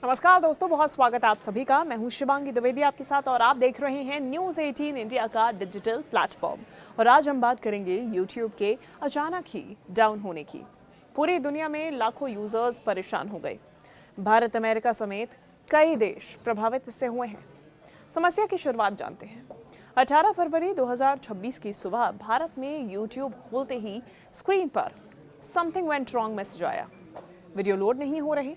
नमस्कार दोस्तों, बहुत स्वागत है आप सभी का। मैं हूं शिवांगी द्विवेदी आपके साथ और आप देख रहे हैं न्यूज़ 18 इंडिया का डिजिटल प्लेटफॉर्म। और आज हम बात करेंगे यूट्यूब के अचानक ही डाउन होने की। पूरी दुनिया में लाखों यूजर्स परेशान हो गए। भारत, अमेरिका समेत कई देश प्रभावित इससे हुए हैं। समस्या की शुरुआत जानते हैं। 18 फरवरी 2026 की सुबह भारत में यूट्यूब खोलते ही स्क्रीन पर समथिंग वेंट रॉन्ग मैसेज आया। वीडियो लोड नहीं हो रही,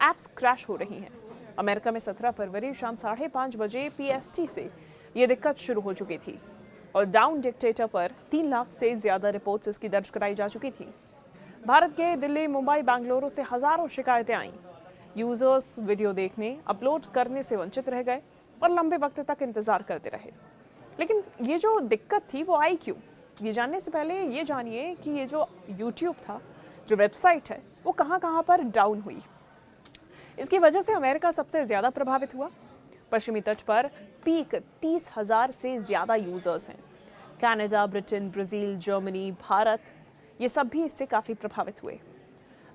ऐप्स क्रैश हो रही हैं। अमेरिका में 17 फरवरी शाम 5:30 बजे PST से ये दिक्कत शुरू हो चुकी थी और डाउन डिक्टेटर पर 3 लाख से ज्यादा रिपोर्ट्स इसकी दर्ज कराई जा चुकी थी। भारत के दिल्ली, मुंबई, बेंगलुरु से हजारों शिकायतें आईं। यूजर्स वीडियो देखने, अपलोड करने से वंचित रह गए और लंबे वक्त तक इंतजार करते रहे। लेकिन ये जो दिक्कत थी वो आई क्यों? ये जानने से पहले ये जानिए कि ये जो यूट्यूब था, जो वेबसाइट है, वो कहाँ पर डाउन हुई। इसकी वजह से अमेरिका सबसे ज़्यादा प्रभावित हुआ। पश्चिमी तट पर पीक 30,000 से ज़्यादा यूजर्स हैं। Canada, Britain, Brazil, Germany, Bharat, ये सब भी इससे काफ़ी प्रभावित हुए।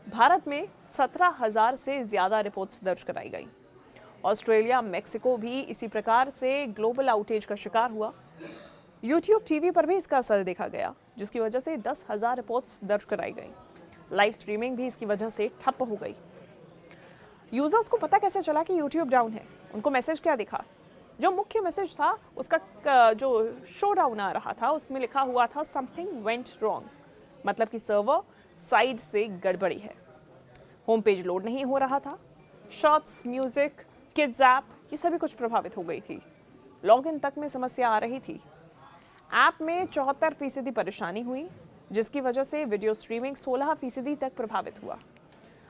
भारत में 17,000 से ज़्यादा रिपोर्ट्स दर्ज कराई गई। ऑस्ट्रेलिया, मेक्सिको भी इसी प्रकार से ग्लोबल आउटेज का शिकार हुआ। यूट्यूब टीवी पर भी इसका असर देखा गया, जिसकी वजह से 10,000 रिपोर्ट्स दर्ज कराई गई। लाइव स्ट्रीमिंग भी इसकी वजह से ठप हो गई। यूजर्स को पता कैसे चला कि यूट्यूब डाउन है? उनको मैसेज क्या दिखा? जो मुख्य मैसेज था उसका जो शो डाउन आ रहा था, उसमें लिखा हुआ था समथिंग वेंट रॉन्ग, मतलब कि सर्वर साइड से गड़बड़ी है। होम पेज लोड नहीं हो रहा था। शॉर्ट्स, म्यूजिक, किड्स ऐप, ये सभी कुछ प्रभावित हो गई थी। लॉगिन तक में समस्या आ रही थी। ऐप में 74% परेशानी हुई, जिसकी वजह से वीडियो स्ट्रीमिंग 16% तक प्रभावित हुआ।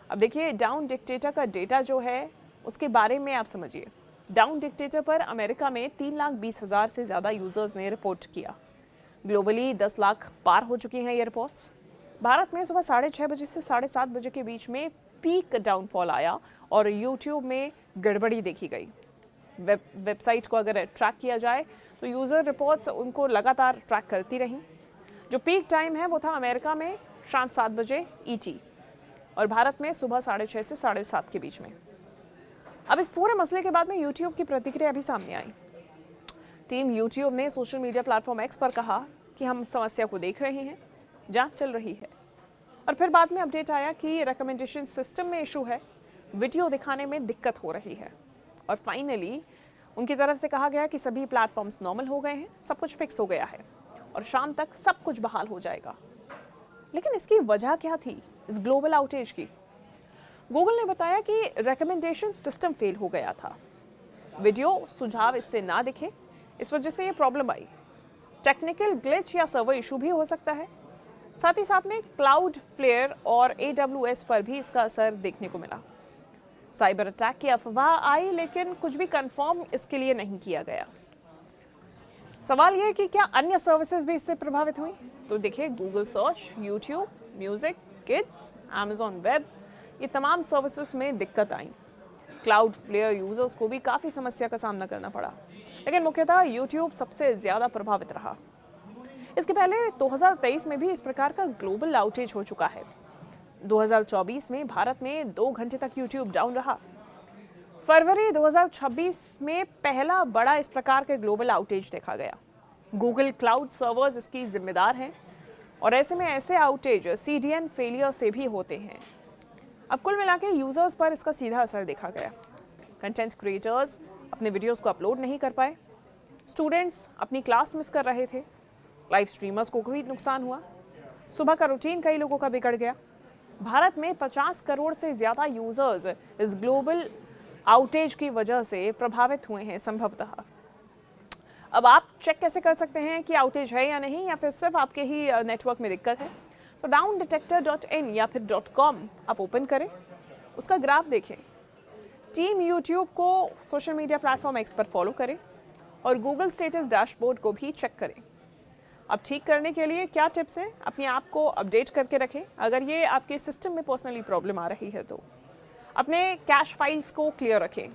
अब देखिए, डाउन डिक्टेटर का डेटा जो है उसके बारे में आप समझिए। डाउन डिक्टेटर पर अमेरिका में 3,20,000 से ज़्यादा यूजर्स ने रिपोर्ट किया। ग्लोबली 10 लाख पार हो चुकी हैं ये रिपोर्ट्स। भारत में सुबह 6:30 बजे से 7:30 बजे के बीच में पीक डाउनफॉल आया और यूट्यूब में गड़बड़ी देखी गई। वेबसाइट को अगर ट्रैक किया जाए तो यूज़र रिपोर्ट्स उनको लगातार ट्रैक करती रहीं। जो पीक टाइम है वो था अमेरिका में शाम 7 बजे ET और भारत में सुबह 6:30 से 7:30 के बीच में। अब इस पूरे मसले के बाद में यूट्यूब की प्रतिक्रिया भी सामने आई। टीम यूट्यूब ने सोशल मीडिया प्लेटफॉर्म X पर कहा कि हम समस्या को देख रहे हैं, जांच चल रही है। और फिर बाद में अपडेट आया कि रिकमेंडेशन सिस्टम में इशू है, वीडियो दिखाने में दिक्कत हो रही है। और फाइनली उनकी तरफ से कहा गया कि सभी प्लेटफॉर्म्स नॉर्मल हो गए हैं, सब कुछ फिक्स हो गया है और शाम तक सब कुछ बहाल हो जाएगा। लेकिन इसकी वजह क्या थी इस ग्लोबल आउटेज की? गूगल ने बताया कि रिकमेंडेशन सिस्टम फेल हो गया था। वीडियो सुझाव इससे ना दिखे, इस वजह से ये प्रॉब्लम आई। टेक्निकल ग्लिच या सर्वर इशू भी हो सकता है। साथ ही साथ में क्लाउड फ्लेयर और AWS पर भी इसका असर देखने को मिला। साइबर अटैक की अफवाह आई, लेकिन कुछ भी कंफर्म इसके लिए नहीं किया गया। सवाल यह है कि क्या अन्य सर्विसेज भी इससे प्रभावित हुई? तो देखिए, Google search, YouTube, music, kids, Amazon web, ये तमाम सर्विसेज में दिक्कत आई। क्लाउड फ्लेयर यूजर्स को भी काफ़ी समस्या का सामना करना पड़ा, लेकिन मुख्यतः यूट्यूब सबसे ज़्यादा प्रभावित रहा। इसके पहले 2023 में भी इस प्रकार का ग्लोबल आउटेज हो चुका है। 2024 में भारत में 2 घंटे तक यूट्यूब डाउन रहा। फरवरी 2026 में पहला बड़ा इस प्रकार के ग्लोबल आउटेज देखा गया। गूगल क्लाउड सर्वर्स इसकी जिम्मेदार हैं और ऐसे में ऐसे आउटेज CDN फेलियर से भी होते हैं। अब कुल मिला के यूजर्स पर इसका सीधा असर देखा गया। कंटेंट क्रिएटर्स अपने वीडियोस को अपलोड नहीं कर पाए, स्टूडेंट्स अपनी क्लास मिस कर रहे थे, लाइव स्ट्रीमर्स को भी नुकसान हुआ, सुबह का रूटीन कई लोगों का बिगड़ गया। भारत में 50 करोड़ से ज़्यादा यूजर्स इस ग्लोबल आउटेज की वजह से प्रभावित हुए हैं संभवतः। अब आप चेक कैसे कर सकते हैं कि आउटेज है या नहीं, या फिर सिर्फ आपके ही नेटवर्क में दिक्कत है? तो downdetector.in या फिर .com आप ओपन करें, उसका ग्राफ देखें। टीम यूट्यूब को सोशल मीडिया प्लेटफॉर्म X पर फॉलो करें और गूगल स्टेटस डैशबोर्ड को भी चेक करें। अब ठीक करने के लिए क्या टिप्स हैं? अपने आप को अपडेट करके रखें। अगर ये आपके सिस्टम में पर्सनली प्रॉब्लम आ रही है तो अपने कैश फाइल्स को क्लियर रखें,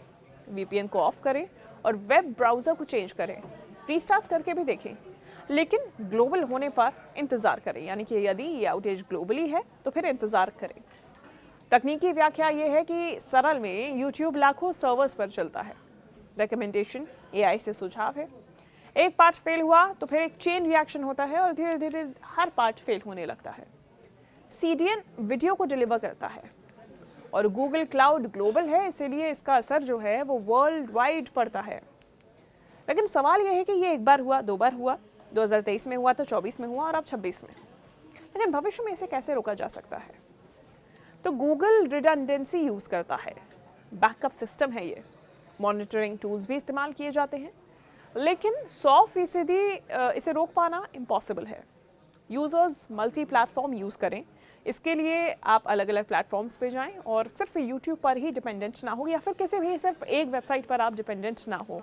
VPN को ऑफ करें और वेब ब्राउज़र को चेंज करें। रीस्टार्ट करके भी देखें, लेकिन ग्लोबल होने पर इंतज़ार करें, यानी कि यदि ये आउटेज ग्लोबली है तो फिर इंतज़ार करें। तकनीकी व्याख्या ये है कि सरल में यूट्यूब लाखों सर्वर्स पर चलता है। रिकमेंडेशन एआई से सुझाव है। एक पार्ट फेल हुआ तो फिर एक चेन रिएक्शन होता है और धीरे धीरे हर पार्ट फेल होने लगता है। सीडीएन वीडियो को डिलीवर करता है और गूगल क्लाउड ग्लोबल है, इसीलिए इसका असर जो है वो वर्ल्ड वाइड पड़ता है। लेकिन सवाल यह है कि ये एक बार हुआ, दो बार हुआ, 2023 में हुआ तो 24 में हुआ और अब 26 में। लेकिन भविष्य में इसे कैसे रोका जा सकता है? तो गूगल रिडंडेंसी यूज़ करता है, बैकअप सिस्टम है ये, मॉनिटरिंग टूल्स भी इस्तेमाल किए जाते हैं, लेकिन 100% इसे रोक पाना इम्पॉसिबल है। यूज़र्स मल्टी प्लेटफॉर्म यूज़ करें, इसके लिए आप अलग अलग प्लेटफॉर्म्स पे जाएं और सिर्फ यूट्यूब पर ही डिपेंडेंट ना हो या फिर किसी भी सिर्फ एक वेबसाइट पर आप डिपेंडेंट ना हो।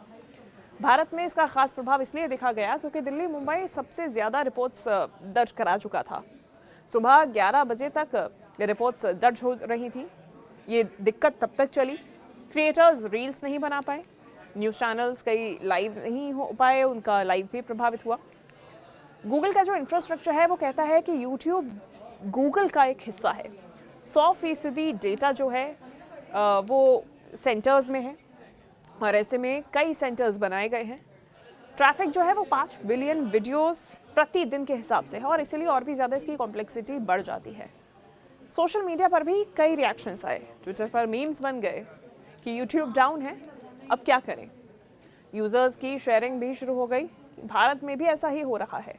भारत में इसका खास प्रभाव इसलिए देखा गया क्योंकि दिल्ली मुंबई सबसे ज़्यादा रिपोर्ट्स दर्ज करा चुका था। सुबह 11 बजे तक रिपोर्ट्स दर्ज हो रही थी। ये दिक्कत तब तक चली, क्रिएटर्स रील्स नहीं बना पाए, न्यूज़ चैनल्स कई लाइव नहीं हो पाए, उनका लाइव भी प्रभावित हुआ। गूगल का जो इंफ्रास्ट्रक्चर है वो कहता है कि यूट्यूब गूगल का एक हिस्सा है। 100% डेटा जो है वो सेंटर्स में है और ऐसे में कई सेंटर्स बनाए गए हैं। ट्रैफिक जो है वो 5 बिलियन वीडियोस प्रतिदिन के हिसाब से है और इसलिए और भी ज़्यादा इसकी कॉम्प्लेक्सिटी बढ़ जाती है। सोशल मीडिया पर भी कई रिएक्शंस आए, ट्विटर पर मीम्स बन गए कि यूट्यूब डाउन है, अब क्या करें। यूज़र्स की शेयरिंग भी शुरू हो गई। भारत में भी ऐसा ही हो रहा है।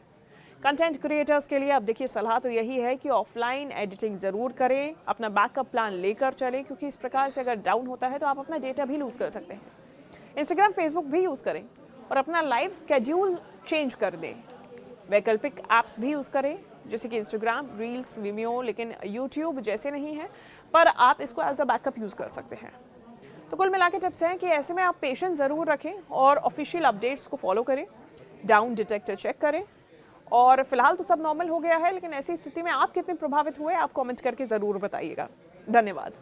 कंटेंट क्रिएटर्स के लिए अब देखिए सलाह तो यही है कि ऑफलाइन एडिटिंग ज़रूर करें, अपना बैकअप प्लान लेकर चलें, क्योंकि इस प्रकार से अगर डाउन होता है तो आप अपना डेटा भी लूज़ कर सकते हैं। इंस्टाग्राम फेसबुक भी यूज़ करें और अपना लाइव स्केड्यूल चेंज कर दें। वैकल्पिक ऐप्स भी यूज़ करें जैसे कि इंस्टाग्राम, रील्स, विमियो, लेकिन यूट्यूब जैसे नहीं है, पर आप इसको एज अ बैकअप यूज़ कर सकते हैं। तो कुल मिला के टिप्स हैं कि ऐसे में आप पेशेंस ज़रूर रखें और ऑफिशियल अपडेट्स को फॉलो करें, डाउन डिटेक्टर चेक करें। और फिलहाल तो सब नॉर्मल हो गया है, लेकिन ऐसी स्थिति में आप कितने प्रभावित हुए आप कमेंट करके ज़रूर बताइएगा। धन्यवाद।